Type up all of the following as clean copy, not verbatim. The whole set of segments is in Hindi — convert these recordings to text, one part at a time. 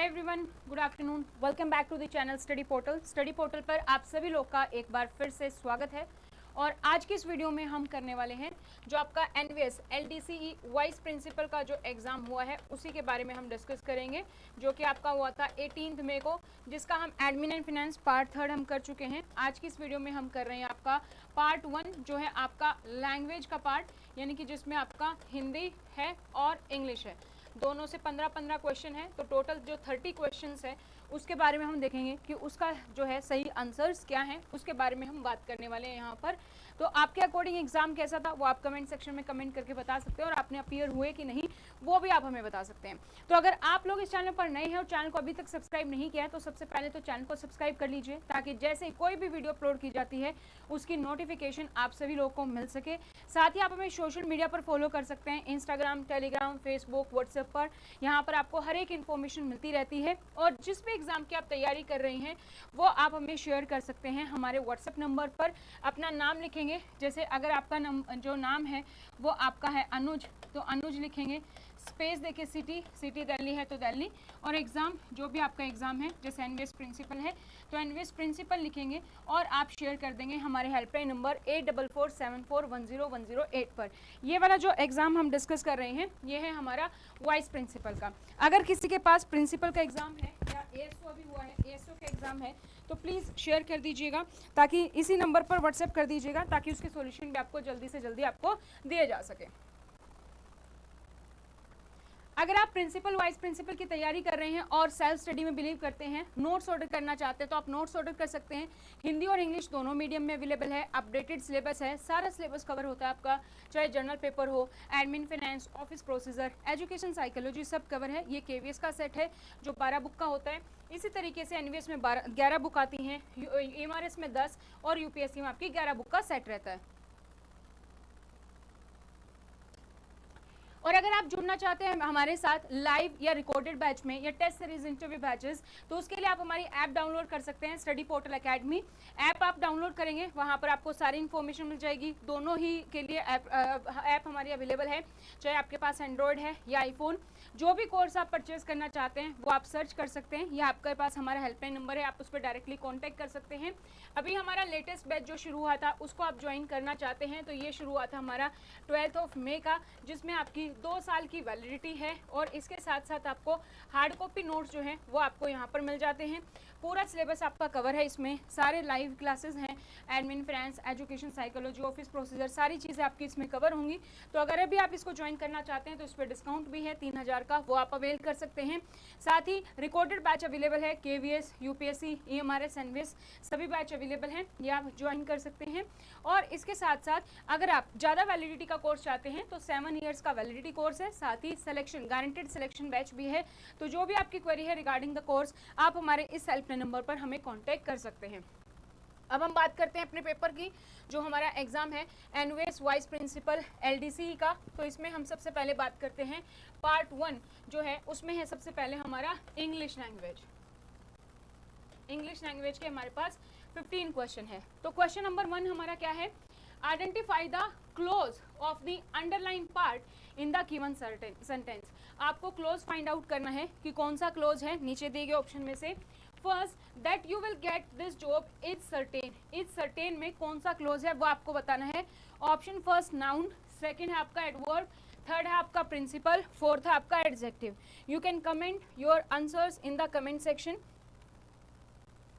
Hi everyone, good afternoon. Welcome back to the channel study portal. Study portal पर आप सभी लोग का एक बार फिर से स्वागत है। और आज की इस वीडियो में हम करने वाले हैं जो आपका एनवीएस एलडीसीई वाइस प्रिंसिपल का जो एग्ज़ाम हुआ है उसी के बारे में हम डिस्कस करेंगे, जो कि आपका हुआ था 18 मई को, जिसका हम एडमिन एंड फिनेंस पार्ट 3 हम कर चुके हैं। आज की इस वीडियो में हम कर रहे हैं आपका पार्ट 1 जो है आपका लैंग्वेज का पार्ट, यानी कि जिसमें आपका हिंदी है और इंग्लिश है। दोनों से 15-15 क्वेश्चन है, तो टोटल जो 30 क्वेश्चंस है उसके बारे में हम देखेंगे कि उसका जो है सही आंसर्स क्या हैं, उसके बारे में हम बात करने वाले हैं यहाँ पर। तो आपके अकॉर्डिंग एग्जाम कैसा था वो आप कमेंट सेक्शन में कमेंट करके बता सकते हैं, और आपने अपीयर हुए कि नहीं वो भी आप हमें बता सकते हैं। तो अगर आप लोग इस चैनल पर नए हैं और चैनल को अभी तक सब्सक्राइब नहीं किया है तो सबसे पहले तो चैनल को सब्सक्राइब कर लीजिए, ताकि जैसे कोई भी वीडियो अपलोड की जाती है उसकी नोटिफिकेशन आप सभी लोगों को मिल सके। साथ ही आप हमें सोशल मीडिया पर फॉलो कर सकते हैं, इंस्टाग्राम, टेलीग्राम, फेसबुक, व्हाट्सएप पर। यहाँ पर आपको हर एक इन्फॉर्मेशन मिलती रहती है, और जिस भी एग्जाम की आप तैयारी कर रही हैं वो आप हमें शेयर कर सकते हैं हमारे व्हाट्सएप नंबर पर। अपना नाम लिखेंगे, जैसे अगर आपका जो नाम है वो आपका है अनुज, तो अनुज लिखेंगे, स्पेस देके सिटी दिल्ली है तो दिल्ली, और एग्ज़ाम जो भी आपका एग्ज़ाम है, जैसे एनवीएस प्रिंसिपल है तो एनवीएस प्रिंसिपल लिखेंगे, और आप शेयर कर देंगे हमारे हेल्पलाइन नंबर 8447410108 पर। ये वाला जो एग्ज़ाम हम डिस्कस कर रहे हैं ये है हमारा वाइस प्रिंसिपल का। अगर किसी के पास प्रिंसिपल का एग्ज़ाम है या एएसओ अभी हुआ है, एएसओ का एग्ज़ाम है, तो प्लीज़ शेयर कर दीजिएगा, ताकि इसी नंबर पर व्हाट्सएप कर दीजिएगा, ताकि उसके सॉल्यूशन भी आपको जल्दी से जल्दी आपको दिए जा सके। अगर आप प्रिंसिपल वाइस प्रिंसिपल की तैयारी कर रहे हैं और सेल्फ स्टडी में बिलीव करते हैं, नोट्स ऑर्डर करना चाहते हैं, तो आप नोट्स ऑर्डर कर सकते हैं। हिंदी और इंग्लिश दोनों मीडियम में अवेलेबल है। अपडेटेड सिलेबस है, सारा सिलेबस कवर होता है आपका, चाहे जर्नल पेपर हो, admin finance, office procedure, education psychology, सब कवर है। ये केवीएस का सेट है जो 12 बुक का होता है। इसी तरीके से एनवीएस में 11 बुक आती हैं, एमआरएस में 10 और यूपीएससी में आपकी 11 बुक का सेट रहता है। और अगर आप जुड़ना चाहते हैं हमारे साथ लाइव या रिकॉर्डेड बैच में या टेस्ट सीरीज इंटरव्यू बैचेस, तो उसके लिए आप हमारी ऐप डाउनलोड कर सकते हैं, स्टडी पोर्टल एकेडमी ऐप आप डाउनलोड करेंगे, वहाँ पर आपको सारी इन्फॉर्मेशन मिल जाएगी। दोनों ही के लिए ऐप हमारी अवेलेबल है, चाहे आपके पास एंड्रॉयड है या आईफोन। जो भी कोर्स आप परचेज करना चाहते हैं वो आप सर्च कर सकते हैं, या आपके पास हमारा हेल्पलाइन नंबर है, आप उस पर डायरेक्टली कॉन्टैक्ट कर सकते हैं। अभी हमारा लेटेस्ट बैच जो शुरू हुआ था उसको आप ज्वाइन करना चाहते हैं तो ये शुरू हुआ था हमारा 12 मई का, जिसमें आपकी 2 साल की वैलिडिटी है, और इसके साथ साथ आपको हार्ड कॉपी नोट्स जो हैं वो आपको यहाँ पर मिल जाते हैं। पूरा सिलेबस आपका कवर है, इसमें सारे लाइव क्लासेस हैं, admin finance, education psychology, office procedure, सारी चीज़ें आपकी इसमें कवर होंगी। तो अगर अभी आप इसको ज्वाइन करना चाहते हैं तो इस पर डिस्काउंट भी है 3000 का, वो आप अवेल कर सकते हैं। साथ ही रिकॉर्डेड बैच अवेलेबल है, केवीएस, यूपीएससी, ईएमआरएस, एनवीएस, सभी बैच अवेलेबल हैं, ये आप ज्वाइन कर सकते हैं। और इसके साथ साथ अगर आप ज़्यादा वैलिडिटी का कोर्स चाहते हैं तो 7 ईयर्स का वैलिडिटी कोर्स है, साथ ही सिलेक्शन गारंटेड सिलेक्शन बैच भी है। तो जो भी आपकी क्वेरी है रिगार्डिंग द कोर्स, आप हमारे इस हेल्पलाइन नंबर पर हमें कांटेक्ट कर सकते हैं। अब हम बात करते हैं अपने पेपर की, जो हमारा एग्जाम है एनवीएस वाइस प्रिंसिपल एलडीसीई का। तो इसमें हम सबसे पहले बात करते हैं पार्ट 1 जो है, उसमें है सबसे पहले हमारा इंग्लिश लैंग्वेज। इंग्लिश लैंग्वेज के हमारे पास 15 क्वेश्चन है। तो क्वेश्चन नंबर 1 हमारा क्या है, identify the close of the underline part in the given sentence. आपको क्लोज फाइंड आउट करना है कि कौन सा क्लोज है नीचे दिए गए ऑप्शन में से। First, that you will get this job is certain. Is certain में कौन सा क्लोज है वो आपको बताना है। ऑप्शन फर्स्ट नाउन, सेकंड है आपका एडवर्ब, थर्ड है आपका प्रिंसिपल, फोर्थ है आपका adjective. You can comment your answers in the comment section.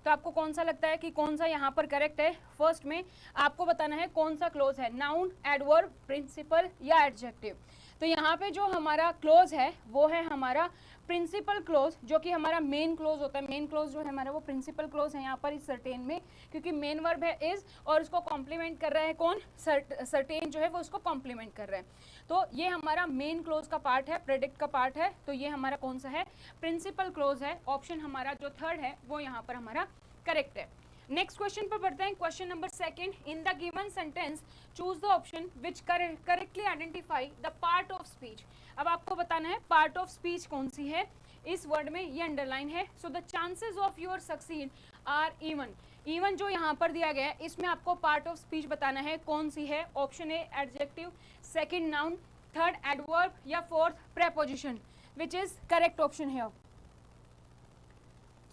तो आपको कौन सा लगता है कि कौन सा यहाँ पर करेक्ट है। फर्स्ट में आपको बताना है कौन सा क्लोज है, नाउन, एडवर्ब, प्रिंसिपल या एडजेक्टिव। तो यहाँ पे जो हमारा क्लोज है वो है हमारा प्रिंसिपल क्लोज, जो कि हमारा मेन क्लोज होता है। मेन क्लोज जो है हमारा वो प्रिंसिपल क्लोज है यहाँ पर इस सर्टेन में, क्योंकि मेन वर्ब है इज, और उसको कॉम्प्लीमेंट कर रहा है कौन, सर्टेन जो है वो उसको कॉम्प्लीमेंट कर रहा है। तो ये हमारा मेन क्लोज का पार्ट है, प्रेडिक्ट का पार्ट है। तो ये हमारा कौन सा है, प्रिंसिपल क्लोज है। ऑप्शन हमारा जो थर्ड है वो यहाँ पर हमारा करेक्ट है। नेक्स्ट क्वेश्चन पर बढ़ते हैं। Question number 2, in the given sentence choose the option which correctly identify the part of speech. अब आपको बताना है पार्ट ऑफ स्पीच कौन सी है इस वर्ड में, ये अंडरलाइन है। So the chances of your succeed are even. Even जो यहाँ पर दिया गया है इसमें आपको पार्ट ऑफ स्पीच बताना है कौन सी है। Option A adjective, second noun, third adverb या fourth preposition, which is correct option है।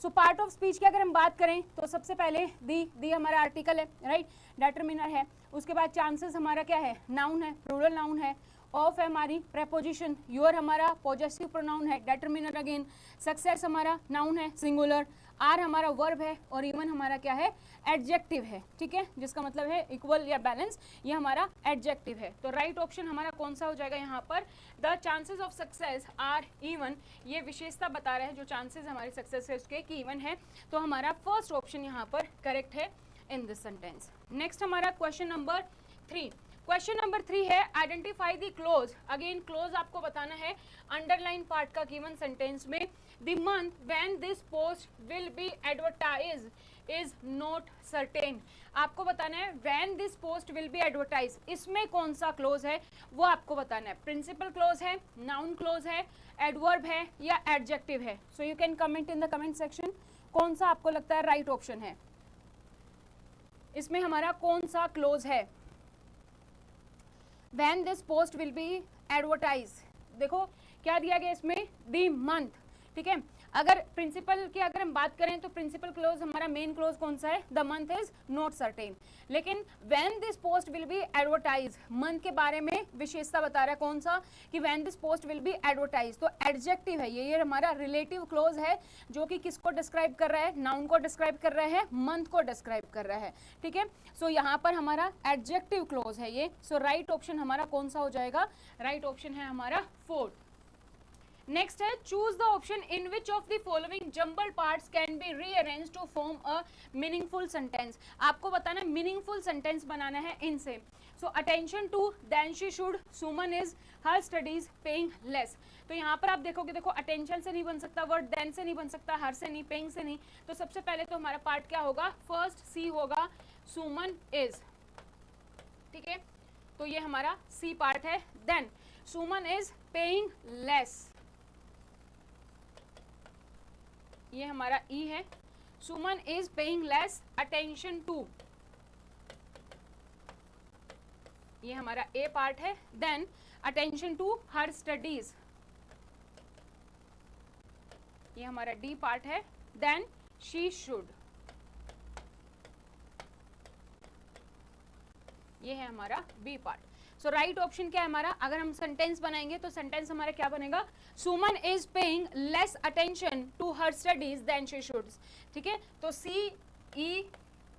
सो पार्ट ऑफ स्पीच की अगर हम बात करें तो सबसे पहले दी हमारा आर्टिकल है, राइट, डिटरमिनर है। उसके बाद चांसेस हमारा क्या है, नाउन है, प्लूरल नाउन है। ऑफ है हमारी प्रेपोजिशन, योर हमारा पॉजेसिव प्रोनाउन है, डिटरमिनर अगेन। सक्सेस हमारा नाउन है, सिंगुलर। आर हमारा वर्ब है और इवन हमारा क्या है, एडजेक्टिव है, ठीक है, जिसका मतलब है इक्वल या बैलेंस, ये हमारा एडजेक्टिव है। तो राइट ऑप्शन हमारा कौन सा हो जाएगा यहाँ पर, the chances of success are even, ये विशेषता बता रहा है जो चांसेस हमारे सक्सेस है उसके कि इवन है, तो हमारा फर्स्ट ऑप्शन यहाँ पर करेक्ट है इन दिस सेंटेंस। नेक्स्ट हमारा क्वेश्चन नंबर 3। क्वेश्चन नंबर 3 है identify the close. Again close आपको बताना है अंडरलाइन पार्ट का गिवन सेंटेंस में। The month when this post will be advertise is not certain. आपको बताना है when this post will be advertise, इसमें कौन सा क्लोज है वो आपको बताना है। प्रिंसिपल क्लोज है, नाउन क्लोज है, एडवर्ब है या एडजेक्टिव है। So you can comment in the comment section कौन सा आपको लगता है राइट ऑप्शन है, इसमें हमारा कौन सा क्लोज है। When this post will be advertised, देखो क्या दिया गया इसमें, the month, ठीक है। अगर प्रिंसिपल की अगर हम बात करें तो प्रिंसिपल क्लोज हमारा मेन क्लोज कौन सा है, the month is not certain. लेकिन when this post will be advertise, month के बारे में विशेषता बता रहा है कौन सा, कि when this post will be advertise, तो एडजेक्टिव है ये हमारा रिलेटिव क्लोज है जो कि किसको डिस्क्राइब कर रहा है, नाउन को डिस्क्राइब कर रहा है, मंथ को डिस्क्राइब कर रहा है, ठीक है। सो यहाँ पर हमारा एडजेक्टिव क्लोज है ये। सो राइट ऑप्शन हमारा कौन सा हो जाएगा, राइट ऑप्शन है हमारा 4। नेक्स्ट है choose the option in which of the following jumble parts can be rearrange to form a meaningful sentence. आपको बताना है मीनिंगफुल सेंटेंस बनाना है इनसे। So attention to, then she should, Suman is, her studies, paying less. तो यहाँ पर आप देखोगे, देखो अटेंशन से नहीं बन सकता वर्ड, देन से नहीं बन सकता, हर से नहीं, पेइंग से नहीं। तो सबसे पहले तो हमारा पार्ट क्या होगा, फर्स्ट सी होगा, सुमन इज, ठीक है, तो ये हमारा सी पार्ट है। Then Suman is paying less, ये हमारा ई है। Suman is paying less attention to, ये हमारा ए पार्ट है। Then attention to her studies, ये हमारा डी पार्ट है। देन शी शुड, ये है हमारा B part. So right option क्या है हमारा, अगर हम सेंटेंस बनाएंगे तो सेंटेंस हमारा क्या बनेगा, Suman is paying less attention to her studies then she should, ठीक है। तो सी ई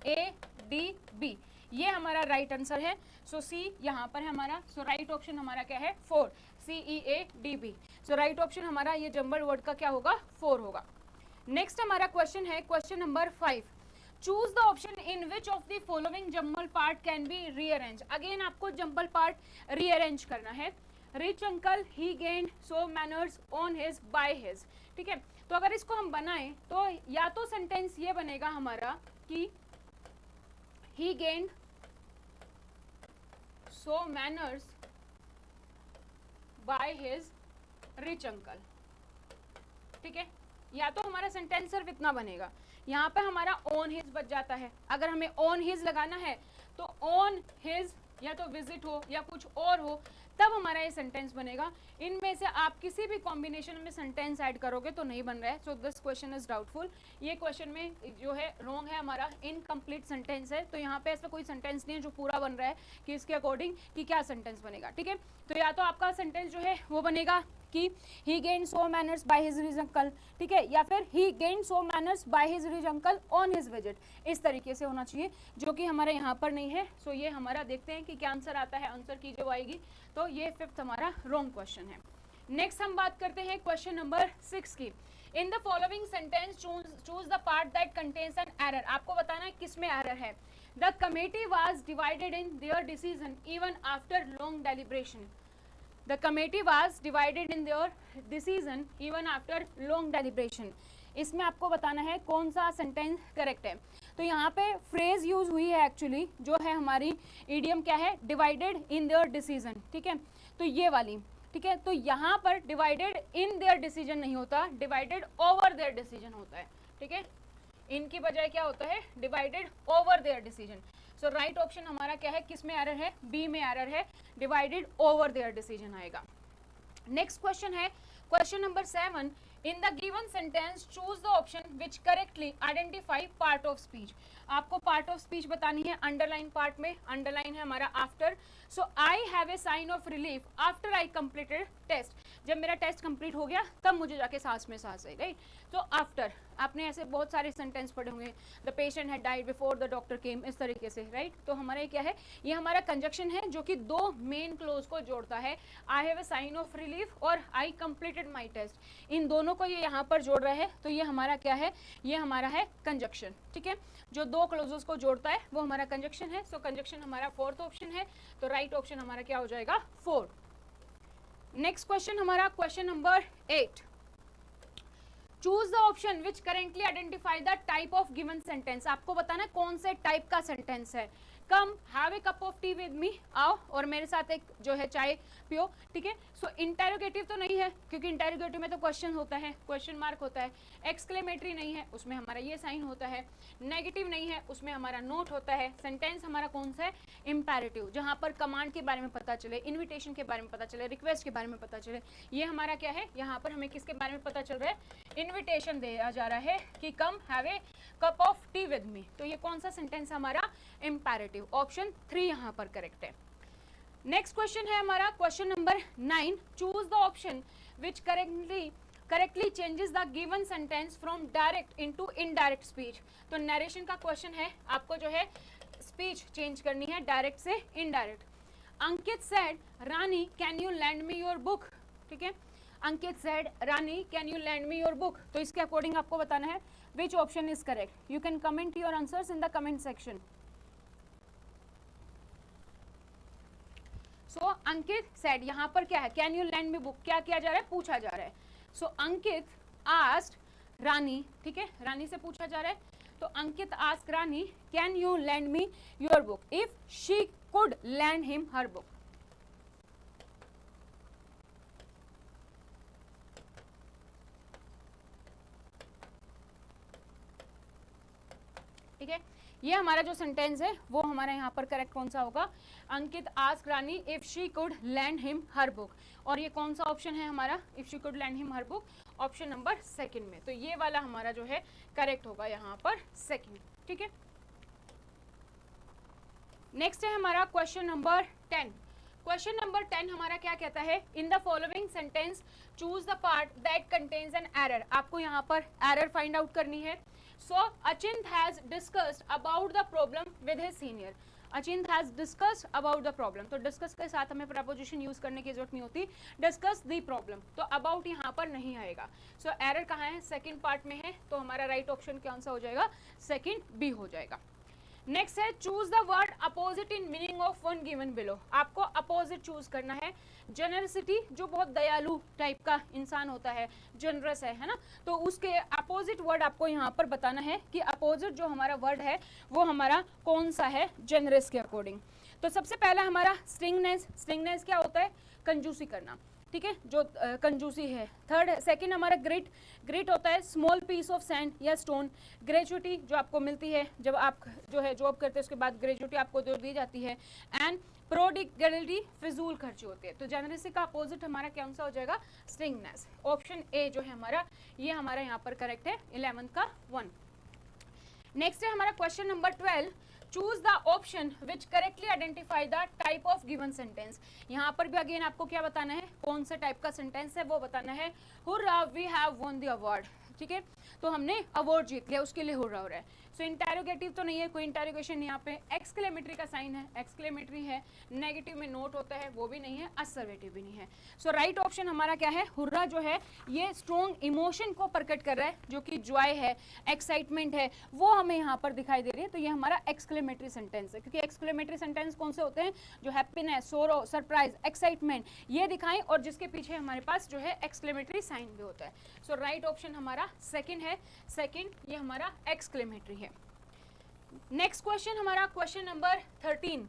ए डी बी, ये हमारा राइट आंसर है। सो सी यहाँ पर है हमारा। सो राइट ऑप्शन हमारा क्या है, 4, C E A D B. So right option हमारा ये जंबल वर्ड का क्या होगा, 4 होगा। नेक्स्ट हमारा क्वेश्चन है question number 5। Choose the option in which of the following jumble part can be rearrange. Again आपको जंबल पार्ट रीअरेंज करना है। Rich uncle he gained so manners on his by his, ठीक है। तो अगर इसको हम बनाएं तो या तो सेंटेंस ये बनेगा हमारा कि he gained so manners by his rich uncle, ठीक है। या तो हमारा सेंटेंस सिर्फ इतना बनेगा, यहाँ पे हमारा ऑन हिज बच जाता है। अगर हमें ऑन हिज लगाना है तो ऑन हिज या तो विजिट हो या कुछ और हो, तब हमारा ये सेंटेंस बनेगा। इनमें से आप किसी भी कॉम्बिनेशन में सेंटेंस ऐड करोगे तो नहीं बन रहा है। So this question is doubtful. ये क्वेश्चन में जो है रॉन्ग है हमारा, इनकम्प्लीट सेंटेंस है। तो यहाँ पे ऐसा कोई सेंटेंस नहीं है जो पूरा बन रहा है कि इसके अकॉर्डिंग कि क्या सेंटेंस बनेगा, ठीक है। तो या तो आपका सेंटेंस जो है वो बनेगा कि he gained so manners by his rich uncle, ठीक है, या फिर he gained so manners by his rich uncle on his visit, इस तरीके से होना चाहिए, जो कि हमारे यहाँ पर नहीं है। सो ये हमारा देखते हैं कि क्या आंसर आता है। आंसर की जो आएगी तो ये 5th हमारा रॉन्ग क्वेश्चन है। नेक्स्ट हम बात करते हैं क्वेश्चन नंबर 6 की। इन the following sentence choose the part that contains an error. आपको बताना है किसमें एरर है। The committee was divided in their decision even after long deliberation. The committee was divided in their decision even after long deliberation. इसमें आपको बताना है कौन सा सेंटेंस करेक्ट है। तो यहाँ पे फ्रेज यूज हुई है एक्चुअली, जो है हमारी इडियम क्या है, डिवाइडेड इन देयर डिसीजन, ठीक है। तो ये वाली, ठीक है। तो यहाँ पर डिवाइडेड इन देयर डिसीजन नहीं होता, डिवाइडेड ओवर देयर डिसीजन होता है, ठीक है। इनकी बजाय क्या होता है, divided over there decision. So right option हमारा क्या है, किस में एरर है, बी में एरर है, डिवाइडेड ओवर देयर डिसीजन आएगा। नेक्स्ट क्वेश्चन है question number 7। In the given sentence choose the option which correctly identify part of speech. आपको पार्ट ऑफ स्पीच बतानी है। अंडरलाइन पार्ट में अंडरलाइन है हमारा after. So I have a sign of relief after I completed test. जब मेरा टेस्ट कंप्लीट हो गया तब मुझे जाके सांस में सांस आई, राइट। तो आफ्टर, आपने ऐसे बहुत सारे सेंटेंस पढ़े होंगे, the patient had died before the doctor केम, इस तरीके से, राइट। तो हमारा ये क्या है, ये हमारा कंजक्शन है जो कि दो मेन क्लोज को जोड़ता है। I have a sign of relief और आई कंप्लीटेड माई टेस्ट, इन दोनों को ये यहाँ पर जोड़ रहा है। तो ये हमारा क्या है, ये हमारा है कंजक्शन, ठीक है। जो दो क्लोजेस को जोड़ता है वो हमारा कंजक्शन है। सो कंजक्शन हमारा फोर्थ ऑप्शन है। तो राइट ऑप्शन हमारा क्या हो जाएगा, 4। नेक्स्ट क्वेश्चन हमारा question number 8। Choose the option which currently identify the type of given sentence. आपको बताना है कौन से टाइप का सेंटेंस है। Come have a cup of T with me, आओ और मेरे साथ एक जो है चाय पियो, ठीक है। सो इंटेरोगेटिव तो नहीं है, क्योंकि इंटेरोगेटिव में तो क्वेश्चन होता है, क्वेश्चन मार्क होता है। एक्सक्लेमेटरी नहीं है, उसमें हमारा ये साइन होता है। नेगेटिव नहीं है, उसमें हमारा नोट होता है। सेंटेंस हमारा कौन सा है, इम्पेरेटिव, जहां पर कमांड के बारे में पता चले, इन्विटेशन के बारे में पता चले, रिक्वेस्ट के बारे में पता चले। ये हमारा क्या है, यहाँ पर हमें किसके बारे में पता चल रहा है, इन्विटेशन दिया जा रहा है कि come have a cup of T with me. तो ये कौन सा सेंटेंस हमारा, इम्पेरेटिव। ऑप्शन 3 यहाँ पर करेक्ट है। नेक्स्ट क्वेश्चन है हमारा question number 9। Choose the option which correctly changes the given sentence from direct into indirect speech. तो नरेशन का क्वेश्चन है, आपको जो है स्पीच चेंज करनी है डायरेक्ट से indirect. Ankit said Rani can you lend me your book, ठीक है। Ankit said Rani can you lend me your book. तो इसके अकॉर्डिंग आपको बताना है which option is correct. You can comment your answers in the comment section. So Ankit said, यहाँ पर क्या है, can you lend me book, क्या किया जा रहा है, पूछा जा रहा है। सो अंकित आस्क्ड रानी, ठीक है, रानी से पूछा जा रहा है। तो Ankit asked Rani can you lend me your book if she could lend him her book. ठीक है, ये हमारा जो सेंटेंस है वो हमारा यहाँ पर करेक्ट कौन सा होगा, Ankit asked Rani if she could lend him her book. और ये कौन सा ऑप्शन है हमारा, if she could lend him her book, option number 2 में। तो ये वाला हमारा जो है करेक्ट होगा यहाँ पर 2, ठीक है। नेक्स्ट है हमारा क्वेश्चन नंबर 10। क्वेश्चन नंबर 10 हमारा क्या कहता है, in the following sentence choose the part that contains an error. आपको यहाँ पर एरर फाइंड आउट करनी है। So Achint has discussed about the problem with his senior. Achint has discussed about the problem. तो डिस्कस के साथ हमें प्रपोजिशन यूज करने की जरूरत नहीं होती, डिस्कस द प्रॉब्लम। तो अबाउट यहाँ पर नहीं आएगा। सो एरर कहाँ है, सेकंड पार्ट में है। तो हमारा राइट ऑप्शन कौन सा हो जाएगा, सेकंड बी हो जाएगा। नेक्स्ट है choose the word opposite in meaning of one given below. आपको अपोजिट चूज करना है। जनरसिटी, जो बहुत दयालु टाइप का इंसान होता है, जनरस है ना, तो उसके अपोजिट वर्ड आपको यहाँ पर बताना है कि अपोजिट जो हमारा वर्ड है वो हमारा कौन सा है जनरस के अकॉर्डिंग। तो सबसे पहला हमारा स्ट्रिंगनेस। स्ट्रिंगनेस क्या होता है, कंजूसी करना, ठीक है, जो कंजूसी है। सेकंड हमारा ग्रिट। ग्रिट होता है स्मॉल पीस ऑफ सैंड या स्टोन। ग्रेजुटी जो आपको मिलती है जब आप जो है जॉब करते हैं, उसके बाद ग्रेजुटी आपको जो दी जाती है। एंड प्रोडिगलिटी, फिजूल खर्ची होती है। तो जेनरसी का अपोजिट हमारा कौन सा हो जाएगा, स्ट्रिंगनेस। ऑप्शन ए जो है हमारा, ये हमारा यहाँ पर करेक्ट है, 11 का 1। नेक्स्ट है हमारा question number 12। Choose the option which correctly identify the type of given sentence. यहाँ पर भी अगेन आपको क्या बताना है, कौन सा टाइप का सेंटेंस है वो बताना है। Hurrah we have won the award, ठीक है, तो हमने अवार्ड जीत लिया, उसके लिए हुर्रा हो रहा है। सो इंटेरोगेटिव तो नहीं है, कोई इंटेरोगेशन यहाँ पे। एक्सक्लेमेटरी का साइन है, एक्सक्लेमेटरी है। नेगेटिव में नोट होता है, वो भी नहीं है। असर्वेटिव भी नहीं है। सो राइट ऑप्शन हमारा क्या है, हुर्रा जो है ये स्ट्रॉन्ग इमोशन को प्रकट कर रहा है, जो कि जॉय है, एक्साइटमेंट है, वो हमें यहाँ पर दिखाई दे रही है। तो ये हमारा एक्सक्लेमेटरी सेंटेंस है, क्योंकि एक्सक्लेमेटरी सेंटेंस कौन से होते हैं, जो हैप्पीनेस, सोरो, सरप्राइज, एक्साइटमेंट ये दिखाएं और जिसके पीछे हमारे पास जो है एक्सक्लेमेटरी साइन भी होता है। सो राइट ऑप्शन हमारा सेकंड है, सेकंड ये हमारा एक्सक्लेमेटरी है। नेक्स्ट क्वेश्चन हमारा question number 13।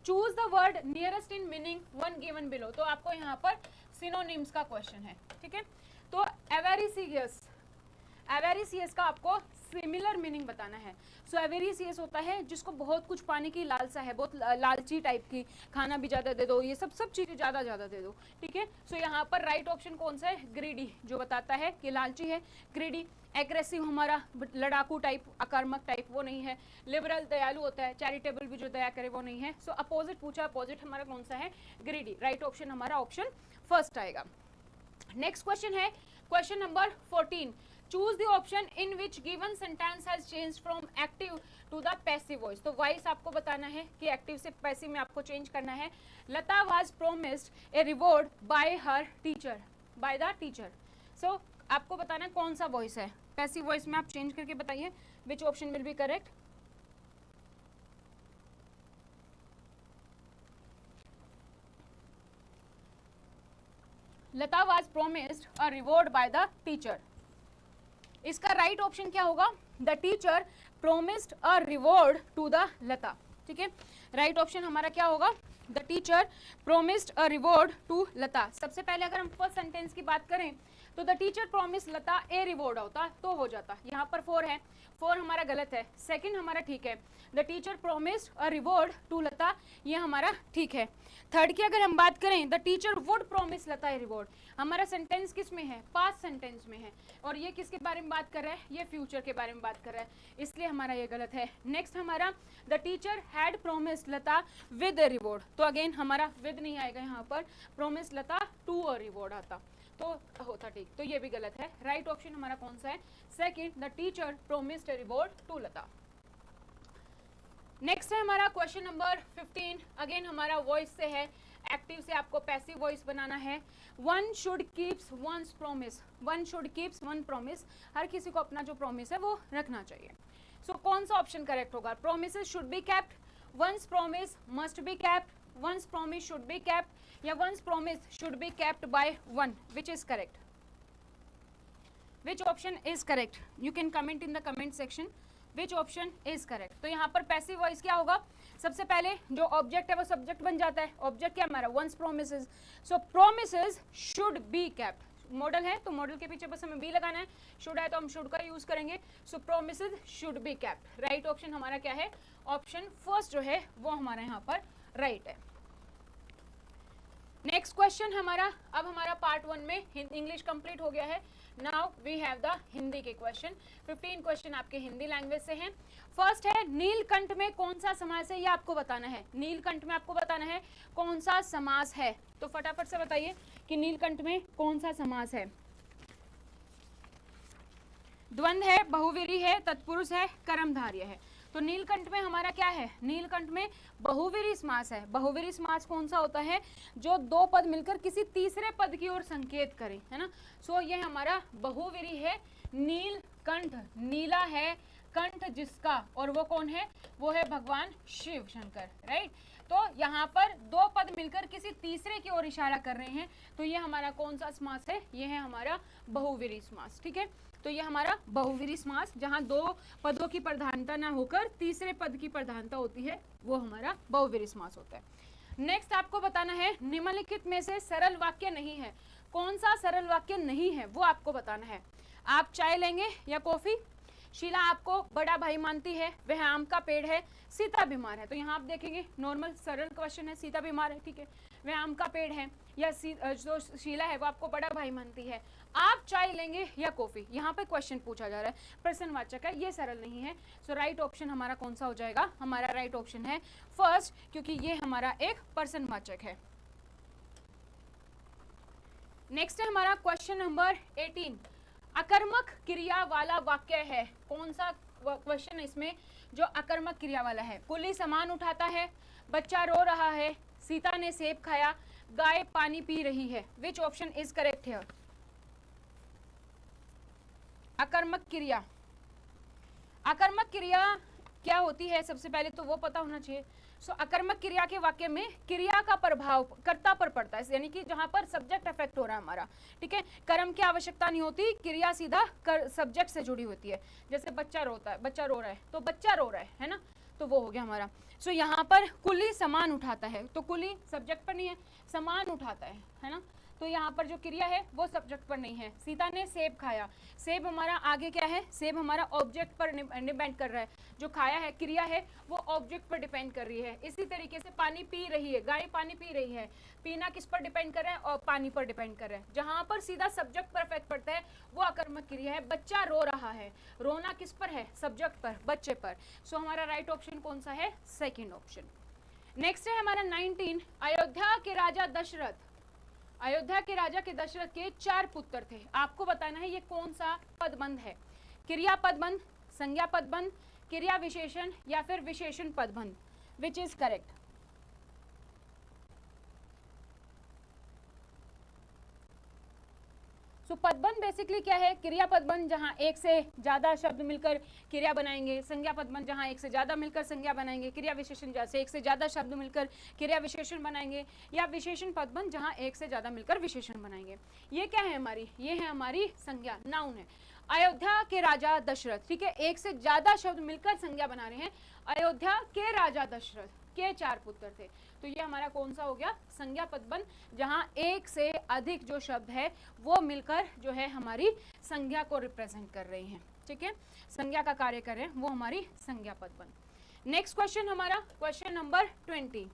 Choose the word nearest in meaning one given below. तो आपको यहाँ पर सिनोनिम्स का क्वेश्चन है, ठीक है। तो एवेरिसियस, एवेरिसियस का आपको सिमिलर मीनिंग बताना है। सो एवेरिसियस होता है जिसको बहुत कुछ पाने की लालसा है, बहुत लालची टाइप की, खाना भी ज़्यादा दे दो, ये सब चीज़ें ज़्यादा ज़्यादा दे दो, ठीक है। सो यहाँ पर राइट ऑप्शन कौन सा है, ग्रीडी, जो बताता है कि लालची है ग्रीडी। एग्रेसिव हमारा लड़ाकू टाइप, आक्रामक टाइप, वो नहीं है। लिबरल दयालु होता है, चैरिटेबल भी जो दया करे वो नहीं है। सो अपोजिट पूछा, अपोजिट हमारा कौन सा है, ग्रीडी। राइट ऑप्शन हमारा ऑप्शन फर्स्ट आएगा। नेक्स्ट क्वेश्चन है question number 14, choose the option in which given sentence has change from active to the passive voice. तो वॉइस आपको बताना है कि एक्टिव से पैसिव में आपको चेंज करना है। Lata was promised a reward by her teacher, by the teacher. So आपको बताना है कौन सा वॉइस है, पैसिव वॉइस में आप चेंज करके बताइए which option will be correct. Lata was promised a reward by the teacher. इसका राइट ऑप्शन क्या होगा, the teacher promised a reward to the Lata, ठीक है। राइट ऑप्शन हमारा क्या होगा, the teacher promised a reward to Lata. सबसे पहले अगर हम फर्स्ट सेंटेंस की बात करें तो the teacher promise Lata A reward होता तो हो जाता। यहाँ पर 4 है, 4 हमारा गलत है, सेकंड हमारा ठीक है। The teacher promised a reward to Lata, ये हमारा ठीक है। थर्ड की अगर हम बात करें, the teacher would promise Lata A reward, हमारा सेंटेंस किस में है, पास्ट सेंटेंस में है, और ये किसके बारे में बात कर रहा है, ये फ्यूचर के बारे में बात कर रहा है, इसलिए हमारा ये गलत है। नेक्स्ट हमारा the teacher had promised Lata with a reward, तो अगेन हमारा विद नहीं आएगा, यहाँ पर promise Lata to a reward आता तो होता ठीक, तो ये भी गलत है। राइट ऑप्शन हमारा कौन सा है, second, the teacher promised a reward to Lata. Next है हमारा क्वेश्चन नंबर 15, अगेन हमारा वॉइस से है, एक्टिव से आपको पैसिव वॉइस बनाना है। One should keeps one's promise, one should keeps one promise, हर किसी को अपना जो प्रॉमिस है वो रखना चाहिए। सो कौन सा ऑप्शन करेक्ट होगा, promises should be kept, one's promise must be kept, one's promise should be kept, या one's promise should be kept by one, which is correct, which option is correct, you can comment in the comment section which option is correct. तो यहाँ पर पैसिव वॉइस क्या होगा, सबसे पहले जो ऑब्जेक्ट है वो सब्जेक्ट बन जाता है, ऑब्जेक्ट क्या हमारा, once promises, so promises should be kept, model है तो मॉडल के पीछे बस हमें बी लगाना है, शुड है तो हम शुड का यूज करेंगे। So promises should be kept, right option हमारा क्या है, ऑप्शन फर्स्ट जो है वो हमारा यहाँ पर राइट है। नेक्स्ट क्वेश्चन हमारा, अब हमारा पार्ट 1 में इंग्लिश कंप्लीट हो गया है। Now we have the Hindi के क्वेश्चन। 15 क्वेश्चन आपके हिंदी लैंग्वेज से हैं। फर्स्ट है, नीलकंठ में कौन सा समास है, ये आपको बताना है। नीलकंठ में आपको बताना है कौन सा समास है, तो फटाफट से बताइए कि नीलकंठ में कौन सा समास है। द्वंद्व है, बहुवीरी है, तत्पुरुष है, कर्मधारय है। तो नीलकंठ में हमारा क्या है, नीलकंठ में बहुवीरी समास है। बहुवीरी समास कौन सा होता है, जो दो पद मिलकर किसी तीसरे पद की ओर संकेत करें, है ना। सो ये हमारा बहुवीरी है। नीलकंठ, नीला है कंठ जिसका, और वो कौन है, वो है भगवान शिव शंकर, राइट। तो यहाँ पर दो पद मिलकर किसी तीसरे की ओर इशारा कर रहे हैं, तो ये हमारा कौन सा समास है, ये है हमारा बहुवीरी समास, ठीक है। तो ये हमारा बहुवीरी समास, जहाँ दो पदों की प्रधानता ना होकर तीसरे पद की प्रधानता होती है, वो हमारा बहुवीरी समास होता है। नेक्स्ट आपको बताना है, निम्नलिखित में से सरल वाक्य नहीं है। कौन सा सरल वाक्य नहीं है वो आपको बताना है। आप चाय लेंगे या कॉफी, शीला आपको बड़ा भाई मानती है, वह आम का पेड़ है, सीता बीमार है। तो यहाँ आप देखेंगे नॉर्मल सरल क्वेश्चन है, सीता बीमार है, ठीक है, वह आम का पेड़ है, या जो शीला है वो आपको बड़ा भाई मानती है। आप चाय लेंगे या कॉफी, यहाँ पे क्वेश्चन पूछा जा रहा है, प्रश्नवाचक है, ये सरल नहीं है। सो राइट ऑप्शन हमारा कौन सा हो जाएगा, हमारा राइट ऑप्शन है फर्स्ट, क्योंकि ये हमारा एक प्रश्नवाचक है। नेक्स्ट है हमारा क्वेश्चन नंबर 18, अकर्मक क्रिया वाला वाक्य है। कौन सा क्वेश्चन है इसमें जो अकर्मक क्रिया वाला है। कुली सामान उठाता है, बच्चा रो रहा है, सीता ने सेब खाया, गाय पानी पी रही है। Which option is correct here. अकर्मक क्रिया, अकर्मक क्रिया क्या होती है, सबसे पहले तो वो पता होना चाहिए। सो अकर्मक क्रिया के वाक्य में क्रिया का प्रभाव कर्ता पर पड़ता है, यानी कि जहां पर सब्जेक्ट अफेक्ट हो रहा है हमारा, ठीक है। कर्म की आवश्यकता नहीं होती, क्रिया सीधा सब्जेक्ट से जुड़ी होती है। जैसे बच्चा रोता है, बच्चा रो रहा है तो बच्चा रो रहा है ना, तो वो हो गया हमारा। सो यहाँ पर कुली सामान उठाता है, तो कुली सब्जेक्ट पर नहीं है, सामान उठाता है ना, तो यहाँ पर जो क्रिया है वो सब्जेक्ट पर नहीं है। सीता ने सेब खाया, सेब हमारा आगे क्या है, सेब हमारा ऑब्जेक्ट पर डिपेंड कर रहा है, जो खाया है क्रिया है वो ऑब्जेक्ट पर डिपेंड कर रही है। इसी तरीके से पानी पी रही है, गाय पानी पी रही है, पीना किस पर डिपेंड कर रहा है, और पानी पर डिपेंड कर रहा है। जहां पर सीधा सब्जेक्ट पर इफेक्ट पड़ता है वो अकर्मक क्रिया है। बच्चा रो रहा है, रोना किस पर है, सब्जेक्ट पर, बच्चे पर। सो हमारा राइट ऑप्शन कौन सा है, सेकेंड ऑप्शन। नेक्स्ट है हमारा 19, अयोध्या के राजा दशरथ, अयोध्या के राजा के दशरथ के 4 पुत्र थे। आपको बताना है ये कौन सा पदबंध है, क्रिया पदबंध, संज्ञा पदबंध, क्रिया विशेषण या फिर विशेषण पदबंध, विच इज करेक्ट। सो पदबंध बेसिकली क्या है, क्रिया पदबंध जहां एक से ज्यादा शब्द मिलकर क्रिया बनाएंगे, संज्ञा पदबंध जहां एक से ज्यादा मिलकर संज्ञा बनाएंगे, क्रिया विशेषण जैसे एक से ज्यादा शब्द मिलकर क्रिया विशेषण बनाएंगे, या विशेषण पदबंध जहां एक से ज्यादा मिलकर विशेषण बनाएंगे। ये क्या है हमारी, ये है हमारी संज्ञा, नाउन है। अयोध्या के राजा दशरथ, ठीक है, एक से ज्यादा शब्द मिलकर संज्ञा बना रहे हैं। अयोध्या के राजा दशरथ के 4 पुत्र थे, तो ये हमारा कौन सा हो गया, संज्ञा पदबंध, जहां एक से अधिक जो शब्द है वो मिलकर जो है हमारी संज्ञा को रिप्रेजेंट कर रही हैं, ठीक है, संज्ञा का कार्य कर रहे हैं, वो हमारी संज्ञा पदबंध। नेक्स्ट क्वेश्चन हमारा क्वेश्चन नंबर 20,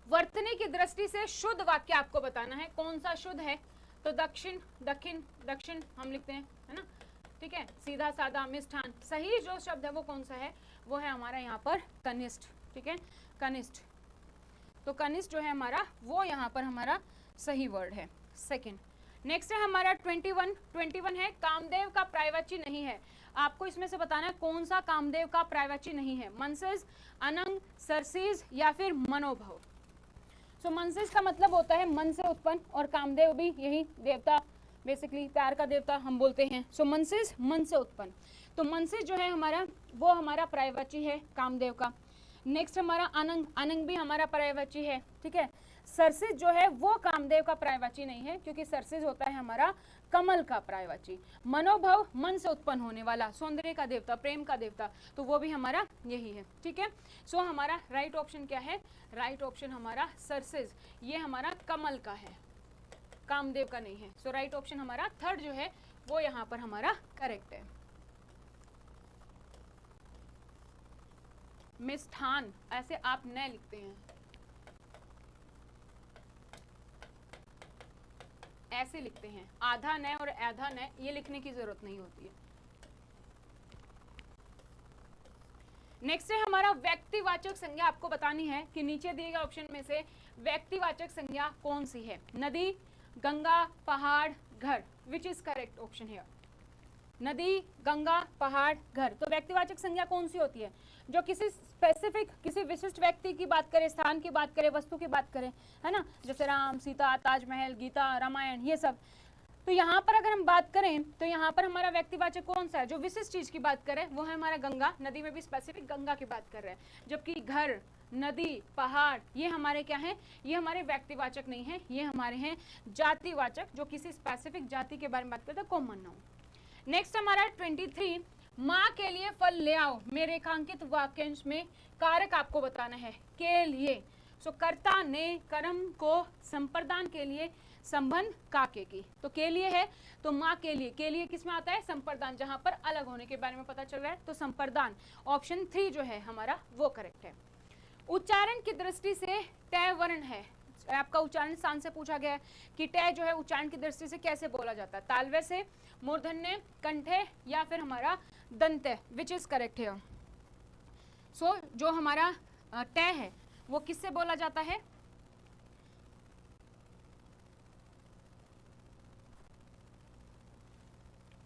वर्तनी की दृष्टि से शुद्ध वाक्य आपको बताना है, कौन सा शुद्ध है, तो दक्षिण, दक्षिण, दक्षिण हम लिखते हैं, है ना, ठीक है, सीधा साधा, मिष्ठान। सही जो शब्द है वो कौन सा है, वो है हमारा यहाँ पर कनिष्ठ, ठीक है, कनिष्ठ। तो कनिष्ठ जो है हमारा वो यहाँ पर हमारा सही वर्ड है, सेकंड। नेक्स्ट है हमारा 21 है कामदेव का पर्यायवाची नहीं है। आपको इसमें से बताना है कौन सा कामदेव का पर्यायवाची नहीं है, मनसेज, अनंग, सरसीज या फिर मनोभव। सो मनसेज का मतलब होता है मन से उत्पन्न, और कामदेव भी यही देवता, बेसिकली प्यार का देवता हम बोलते हैं। सो मनसेज मन से उत्पन्न, तो मनसेज जो है हमारा वो हमारा पर्यायवाची है कामदेव का। नेक्स्ट हमारा अनंग, अनंग भी हमारा पर्यायवाची है, ठीक है। सरसिज जो है वो कामदेव का पर्यायवाची नहीं है, क्योंकि सरसिज होता है हमारा कमल का पर्यायवाची। मनोभव मन से उत्पन्न होने वाला, सौंदर्य का देवता, प्रेम का देवता, तो वो भी हमारा यही है, ठीक है। सो हमारा राइट ऑप्शन क्या है, राइट ऑप्शन हमारा सरसिज, ये हमारा कमल का है, कामदेव का नहीं है। सो राइट ऑप्शन हमारा थर्ड जो है वो यहाँ पर हमारा करेक्ट है। मिष्ठान ऐसे आप न लिखते हैं, ऐसे लिखते हैं, आधा न और आधा न, ये लिखने की जरूरत नहीं होती है। नेक्स्ट है हमारा व्यक्तिवाचक संज्ञा, आपको बतानी है कि नीचे दिए गए ऑप्शन में से व्यक्तिवाचक संज्ञा कौन सी है, नदी, गंगा, पहाड़, घर, विच इज करेक्ट ऑप्शन है। नदी, गंगा, पहाड़, घर, तो व्यक्तिवाचक संज्ञा कौन सी होती है, जो किसी स्पेसिफिक, किसी विशिष्ट व्यक्ति की बात करे, स्थान की बात करे, वस्तु की बात करे, है ना, जैसे राम, सीता, ताजमहल, गीता, रामायण, ये सब। तो यहाँ पर अगर हम बात करें तो यहाँ पर हमारा व्यक्तिवाचक कौन सा है, जो विशिष्ट चीज की बात करें वो है हमारा गंगा, नदी में भी स्पेसिफिक गंगा की बात कर रहे हैं, जबकि घर, नदी, पहाड़, ये हमारे क्या हैं, ये हमारे व्यक्तिवाचक नहीं है, ये हमारे हैं जातिवाचक, जो किसी स्पेसिफिक जाति के बारे में बात करते हैं, कॉमन नाउन। नेक्स्ट हमारा 23, माँ के लिए फल ले आओ में रेखांकित वाक्यांश में कारक आपको बताना है, के लिए। सो कर्ता ने कर्म को संप्रदान के लिए संबंध काके की, तो के लिए है, तो माँ के लिए किस में आता है, संप्रदान, जहां पर अलग होने के बारे में पता चल रहा है, तो संप्रदान ऑप्शन 3 जो है हमारा वो करेक्ट है। उच्चारण की दृष्टि से तय वर्ण है, आपका उच्चारण स्थान से पूछा गया है कि टय जो है उच्चारण की दृष्टि से कैसे बोला जाता है, तालव्य से, मूर्धन्य, कंठे या फिर हमारा दंत्य, विच इज करेक्ट है। सो जो हमारा टय है वो किससे बोला जाता है,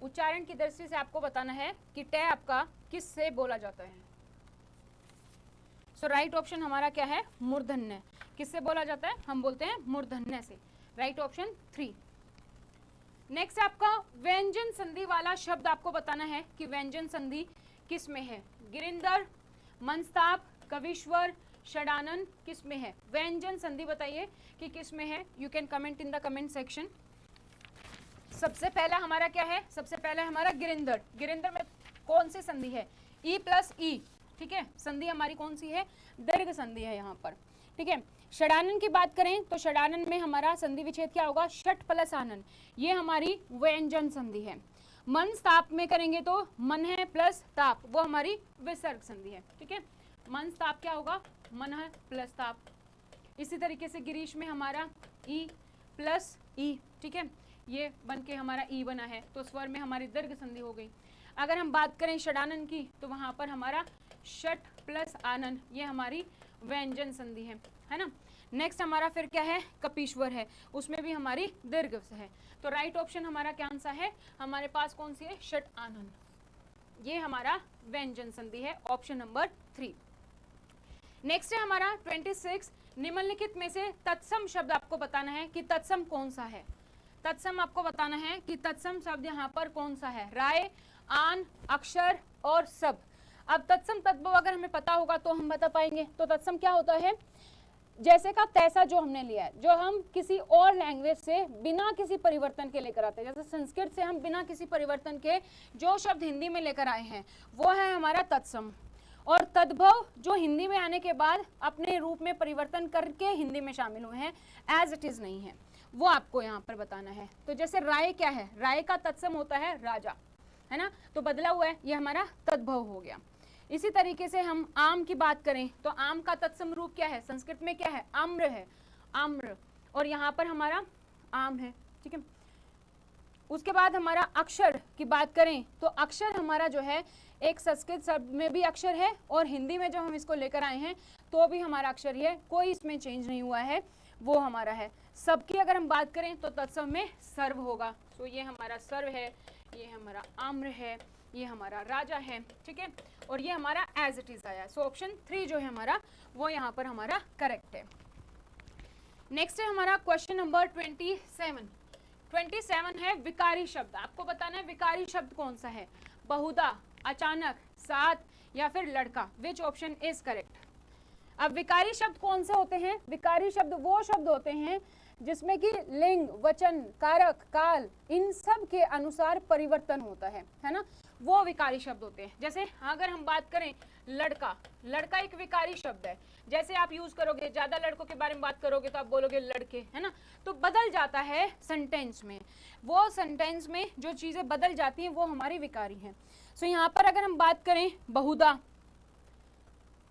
उच्चारण की दृष्टि से आपको बताना है कि टय आपका किससे बोला जाता है। सो राइट ऑप्शन हमारा क्या है, मूर्धन्य, किससे बोला जाता है, हम बोलते हैं मूर्धन्य से, राइट ऑप्शन 3। नेक्स्ट आपका व्यंजन संधि वाला शब्द आपको बताना है कि व्यंजन संधि किस में है, गिरिंदर, मनस्ताप, कविश्वर, षडानन, किस में है, व्यंजन संधि बताइए कि किस में है, you can comment in the comment section. सबसे पहला हमारा क्या है, सबसे पहला हमारा गिरिंदर, गिरिंदर में कौन सी संधि है, ई प्लस ई, ठीक है, संधि हमारी कौन सी है, दीर्घ संधि है यहाँ पर। ठीक है। षडानन की बात करें तो षडानन में हमारा संधि विच्छेद क्या होगा, षट प्लस आनन, ये हमारी व्यंजन संधि है। मन ताप में करेंगे तो मन है प्लस ताप, वो हमारी विसर्ग संधि है, ठीक है। मन ताप क्या होगा, मन है प्लस ताप। इसी तरीके से गिरीश में हमारा ई प्लस ई, ठीक है, ये बन के हमारा ई बना है, तो स्वर में हमारी दीर्घ संधि हो गई। अगर हम बात करें षडानन की तो वहां पर हमारा षट प्लस आनन, ये हमारी व्यंजन संधि है ना। नेक्स्ट हमारा फिर क्या है, कपीश्वर है, उसमें भी हमारी दीर्घ है। तो राइट ऑप्शन हमारा क्या आंसर है, हमारे पास कौन सी है, षट आनन, ये हमारा व्यंजन संधि है, ऑप्शन नंबर 3। नेक्स्ट है हमारा 26, निम्नलिखित में से तत्सम शब्द आपको बताना है कि तत्सम कौन सा है। तत्सम आपको बताना है कि तत्सम शब्द यहाँ पर कौन सा है, राय, आन, अक्षर और सब। अब तत्सम तद्भव अगर हमें पता होगा तो हम बता पाएंगे। तो तत्सम क्या होता है, जैसे का तैसा जो हमने लिया है, जो हम किसी और लैंग्वेज से बिना किसी परिवर्तन के लेकर आते हैं, जैसे संस्कृत से हम बिना किसी परिवर्तन के जो शब्द हिंदी में लेकर आए हैं वो है हमारा तत्सम। और तद्भव जो हिंदी में आने के बाद अपने रूप में परिवर्तन करके हिंदी में शामिल हुए हैं, एज इट इज नहीं है, वो आपको यहाँ पर बताना है। तो जैसे राय क्या है, राय का तत्सम होता है राजा, है ना, तो बदला हुआ है, ये हमारा तद्भव हो गया। इसी तरीके से हम आम की बात करें तो आम का तत्सम रूप क्या है, संस्कृत में क्या है, आम्र है, आम्र, और यहाँ पर हमारा आम है, ठीक है। उसके बाद हमारा अक्षर की बात करें तो अक्षर हमारा जो है एक संस्कृत शब्द में भी अक्षर है और हिंदी में जब हम इसको लेकर आए हैं तो भी हमारा अक्षर ही है, कोई इसमें चेंज नहीं हुआ है, वो हमारा है। सबकी अगर हम बात करें तो तत्सम में सर्व होगा, तो ये हमारा सर्व है, ये हमारा आम्र है, ये हमारा राजा है, ठीक है, और ये हमारा एज इट इज आया। सो ऑप्शन 3 जो है हमारा वो यहाँ पर हमारा करेक्ट है। नेक्स्ट है हमारा क्वेश्चन नंबर 27 है विकारी शब्द। आपको बताना है विकारी शब्द कौन सा है, बहुधा, अचानक, साथ या फिर लड़का, विच ऑप्शन इज करेक्ट। अब विकारी शब्द कौन से होते हैं, विकारी शब्द वो शब्द होते हैं जिसमें कि लिंग, वचन, कारक, काल, इन सब के अनुसार परिवर्तन होता है ना, वो विकारी शब्द होते हैं। जैसे अगर हम बात करें लड़का, लड़का एक विकारी शब्द है, जैसे आप यूज करोगे, ज्यादा लड़कों के बारे में बात करोगे तो आप बोलोगे लड़के, है ना, तो बदल जाता है सेंटेंस में, वो सेंटेंस में जो चीजें बदल जाती हैं वो हमारी विकारी हैं। सो यहाँ पर अगर हम बात करें बहुधा,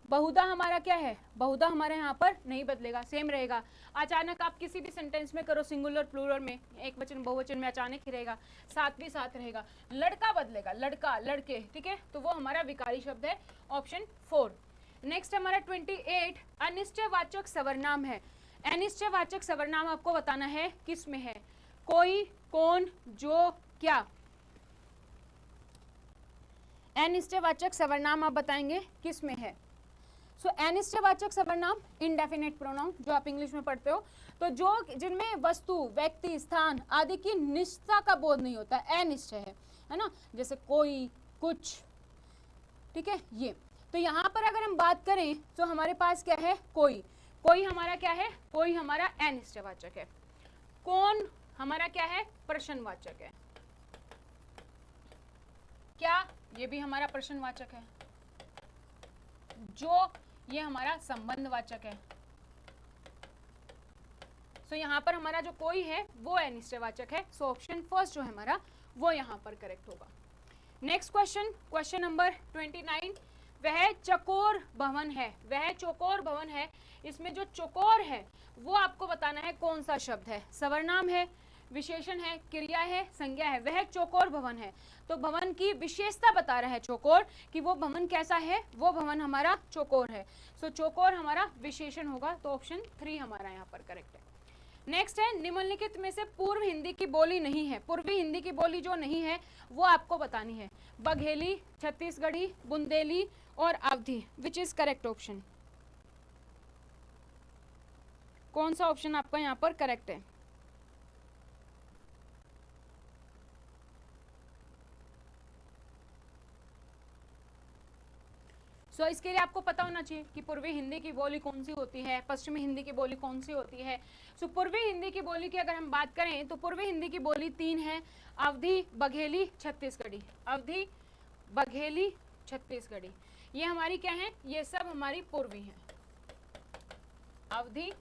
बहुधा हमारा क्या है, बहुधा हमारे यहाँ पर नहीं बदलेगा, सेम रहेगा। अचानक आप किसी भी सेंटेंस में करो, सिंगुलर प्लूरल में, एक वचन बहुवचन में अचानक ही रहेगा, साथ भी साथ रहेगा। लड़का बदलेगा, लड़का, लड़के, ठीक है, तो वो हमारा विकारी शब्द है, ऑप्शन 4। नेक्स्ट हमारा 28 अनिश्चयवाचक सवर्नाम है। अनिश्चयवाचक सवर्नाम आपको बताना है किस में है, कोई, कौन, जो, क्या। अनिश्चयवाचक सवर्नाम आप बताएंगे किस में है। सो अनिश्चयवाचक सवर्नाम इंडेफिनेट प्रोनाउन जो आप इंग्लिश में पढ़ते हो, तो जो जिनमें वस्तु, व्यक्ति, स्थान आदि की निश्चयता का बोध नहीं होता, अनिश्चय है ना, जैसे कोई, कुछ, ठीक है, ये। तो यहाँ पर अगर हम बात करें तो हमारे पास क्या है, कोई, कोई हमारा क्या है, कोई हमारा अनिश्चयवाचक है। कौन हमारा क्या है, प्रश्नवाचक है। क्या, ये भी हमारा प्रश्नवाचक है। जो, ये हमारा संबंधवाचक है। सो यहाँ पर हमारा जो कोई है वो अनिश्चयवाचक है। सो ऑप्शन फर्स्ट जो है हमारा वो यहाँ पर करेक्ट होगा। नेक्स्ट क्वेश्चन, क्वेश्चन नंबर 29, वह चकोर भवन है, वह चौकोर भवन है। इसमें जो चौकोर है वो आपको बताना है कौन सा शब्द है, सवर्नाम है, विशेषण है, क्रिया है, संज्ञा है। वह चौकोर भवन है, तो भवन की विशेषता बता रहा है चौकोर कि वो भवन कैसा है, वो भवन हमारा चौकोर है। सो चौकोर हमारा विशेषण होगा, तो ऑप्शन 3 हमारा यहाँ पर करेक्ट है। नेक्स्ट है निम्नलिखित में से पूर्व हिंदी की बोली नहीं है। पूर्वी हिंदी की बोली जो नहीं है वो आपको बतानी है, बघेली, छत्तीसगढ़ी, बुंदेली और अवधी, विच इज करेक्ट ऑप्शन। कौन सा ऑप्शन आपका यहाँ पर करेक्ट है। सो इसके लिए आपको पता होना चाहिए कि पूर्वी हिंदी की बोली कौन सी होती है, पश्चिमी हिंदी की बोली कौन सी होती है। सो पूर्वी हिंदी की बोली की अगर हम बात करें तो पूर्वी हिंदी की बोली 3 है, अवधी, बघेली, छत्तीसगढ़ी। अवधी, बघेली, छत्तीसगढ़ी, ये हमारी क्या है, ये सब हमारी पूर्वी है। अवधी,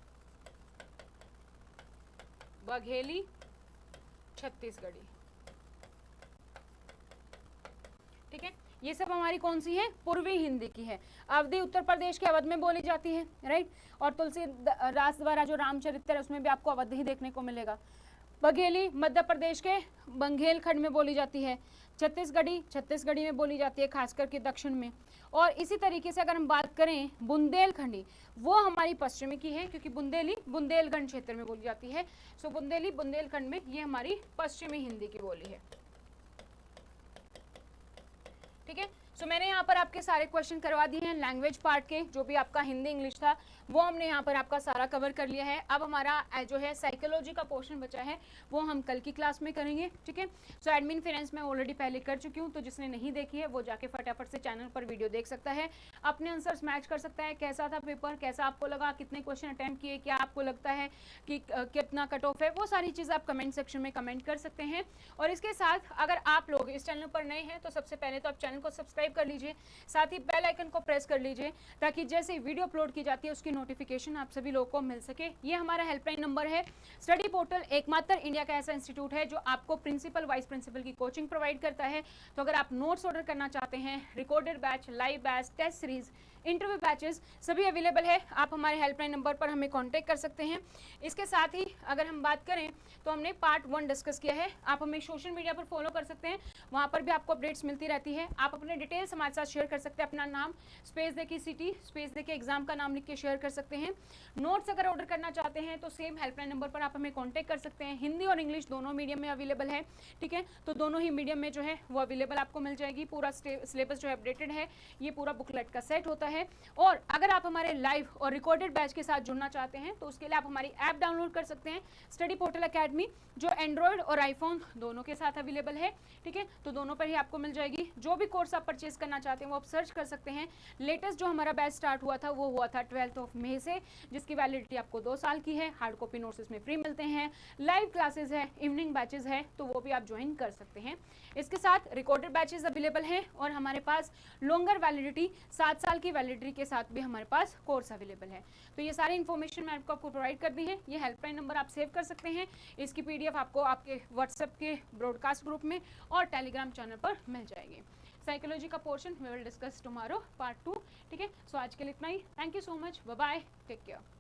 बघेली, छत्तीसगढ़ी। ठीक है, ये सब हमारी कौन सी है, पूर्वी हिंदी की है। अवधी उत्तर प्रदेश के अवध में बोली जाती है, राइट। और तुलसीदास द्वारा जो रामचरित्र है उसमें भी आपको अवध ही देखने को मिलेगा। बघेली मध्य प्रदेश के बंघेलखंड में बोली जाती है। छत्तीसगढ़ी में बोली जाती है, खासकर के दक्षिण में। और इसी तरीके से अगर हम बात करें बुंदेलखंडी, वो हमारी पश्चिमी की है, क्योंकि बुंदेली बुंदेलखंड क्षेत्र में बोली जाती है। सो बुंदेली बुंदेलखंड में ये हमारी पश्चिमी हिंदी की बोली है। ठीक है, सो मैंने यहाँ पर आपके सारे क्वेश्चन करवा दिए हैं लैंग्वेज पार्ट के, जो भी आपका हिंदी इंग्लिश था वो हमने यहाँ पर आपका सारा कवर कर लिया है। अब हमारा जो है साइकोलॉजी का पोर्शन बचा है वो हम कल की क्लास में करेंगे। ठीक है, सो एडमिन फाइनेंस मैं ऑलरेडी पहले कर चुकी हूँ, तो जिसने नहीं देखी है वो जाके फटाफट से चैनल पर वीडियो देख सकता है, अपने आंसर्स मैच कर सकता है, कैसा था पेपर, कैसा आपको लगा, कितने क्वेश्चन अटेम्प्ट किए, क्या आपको लगता है कि कितना कट ऑफ है, वो सारी चीज़ आप कमेंट सेक्शन में कमेंट कर सकते हैं। और इसके साथ अगर आप लोग इस चैनल पर नए हैं तो सबसे पहले तो आप चैनल को सब्सक्राइब कर लीजिए, साथ ही बेल आइकन को प्रेस कर लीजिए, ताकि जैसे वीडियो अपलोड की जाती है उसकी नोटिफिकेशन आप सभी लोगों को मिल सके। ये हमारा हेल्पलाइन नंबर है। स्टडी पोर्टल एकमात्र इंडिया का ऐसा इंस्टीट्यूट है जो आपको प्रिंसिपल वाइस प्रिंसिपल की कोचिंग प्रोवाइड करता है। तो अगर आप नोट्स ऑर्डर करना चाहते हैं, recorded batch, live batch, test series, interview batches सभी अवेलेबल है, आप हमारे हेल्पलाइन नंबर पर हमें कांटेक्ट कर सकते हैं। इसके साथ ही अगर हम बात करें तो हमने पार्ट 1 डिस्कस किया है, आप हमें सोशल मीडिया पर फॉलो कर सकते हैं, वहाँ पर भी आपको अपडेट्स मिलती रहती है। आप अपने डिटेल्स हमारे साथ शेयर कर सकते हैं, अपना नाम स्पेस देके सिटी स्पेस देके एग्जाम का नाम लिख के शेयर कर सकते हैं। नोट्स अगर ऑर्डर करना चाहते हैं तो सेम हेल्पलाइन नंबर पर आप हमें कॉन्टैक्ट कर सकते हैं। हिंदी और इंग्लिश दोनों मीडियम में अवेलेबल है। ठीक है, तो दोनों ही मीडियम में जो है वो अवेलेबल आपको मिल जाएगी। पूरा सिलेबस जो है अपडेटेड है, ये पूरा बुकलेट का सेट होता है। और अगर आप हमारे लाइव और रिकॉर्डेड बैच के साथ जुड़ना चाहते हैं तो उसके लिए आप हमारी ऐप डाउनलोड कर सकते हैं, स्टडी पोर्टल एकेडमी, जो एंड्रॉयड और आईफोन दोनों के साथ अवेलेबल है। ठीक है, तो दोनों पर ही आपको मिल जाएगी। जो भी कोर्स आप परचेज करना चाहते हैं वो आप सर्च कर सकते हैं। लेटेस्ट जो हमारा बैच स्टार्ट हुआ था वो हुआ था 12 मई से, जिसकी वैलिडिटी आपको 2 साल की है। हार्ड कॉपी नोट्स इसमें फ्री मिलते हैं, लाइव क्लासेस है, इवनिंग बैचेस है, तो वो भी आप ज्वाइन कर सकते हैं। इसके साथ रिकॉर्डेड बैचेस अवेलेबल हैं और हमारे पास लॉन्गर वैलिडिटी 7 साल की वैलिडिटी के साथ भी हमारे पास कोर्स अवेलेबल है। तो ये सारी इन्फॉर्मेशन मैं आपको प्रोवाइड कर दी है। ये हेल्पलाइन नंबर आप सेव कर सकते हैं, इसकी PDF आपको आपके व्हाट्सएप के ब्रॉडकास्ट ग्रुप में और टेलीग्राम चैनल पर मिल जाएगी। साइकोलॉजी का portion we will discuss tomorrow part 2। ठीक है, सो आज के लिए इतना ही। Thank you so much, bye bye, take care.